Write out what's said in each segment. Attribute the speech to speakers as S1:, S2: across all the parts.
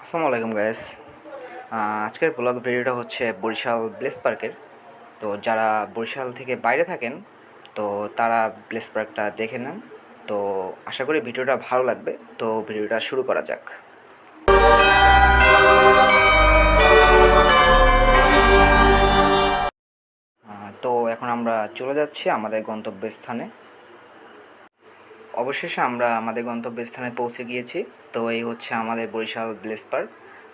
S1: আসসালামু আলাইকুম গাইস। আজকের ব্লগ ভিডিওটা হচ্ছে বরিশাল ব্লেস পার্কের। তো যারা বরিশাল থেকে বাইরে থাকেন তো তারা ব্লেস পার্কটা দেখে নেন। তো আশা করি ভিডিওটা ভালো লাগবে। তো ভিডিওটা শুরু করা যাক। তো এখন আমরা চলে যাচ্ছি আমাদের গন্তব্যস্থানে। অবশেষে আমরা আমাদের গন্তব্যস্থানে পৌঁছে গিয়েছি। তো এই হচ্ছে আমাদের বরিশাল ব্লেস পার্ক।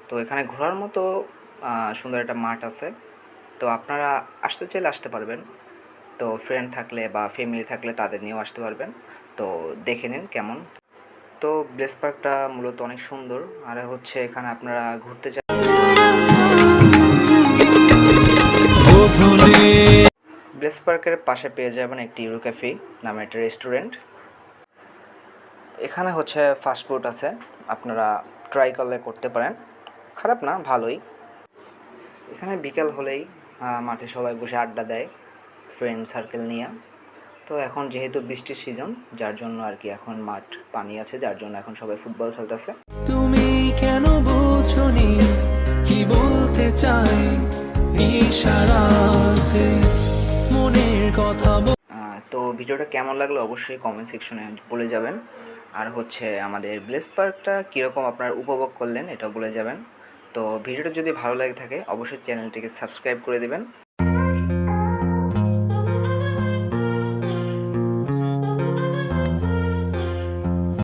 S1: তো এখানে ঘোরার মতো সুন্দর একটা মাঠ আছে। তো আপনারা আসতে চাইলে আসতে পারবেন। তো ফ্রেন্ড থাকলে বা ফ্যামিলি থাকলে তাদের নিয়েও আসতে পারবেন। তো দেখে নিন কেমন। তো ব্লেস পার্কটা মূলত অনেক সুন্দর। আর হচ্ছে এখানে আপনারা ঘুরতে চান, ব্লেস পার্কের পাশে পেয়ে যাবেন একটি ইউরো ক্যাফে নামে একটা রেস্টুরেন্ট। এখানে হচ্ছে ফাস্টফুড আছে, আপনারা ট্রাই করতে পারেন। খারাপ না, ভালোই। এখানে বিকেল হলেই মাঠে সবাই বসে আড্ডা দেয় ফ্রেন্ড সার্কেল নিয়ে। তো এখন যেহেতু বৃষ্টির সিজন, যার জন্য আর কি এখন মাঠ পানি আছে, যার জন্য এখন সবাই ফুটবল খেলতেছে।
S2: তুমি কেন বোঝনি কি বলতে চাই ইশারাতে মনের কথা
S1: তো ভিডিওটা কেমন লাগলো অবশ্যই কমেন্ট সেকশনে বলে যাবেন। আর হচ্ছে আমাদের ব্লেস পার্কটা কীরকম আপনারা উপভোগ করলেন এটাও বলে যাবেন। তো ভিডিওটা যদি ভালো লাগে থাকে অবশ্যই চ্যানেলটিকে সাবস্ক্রাইব করে দেবেন।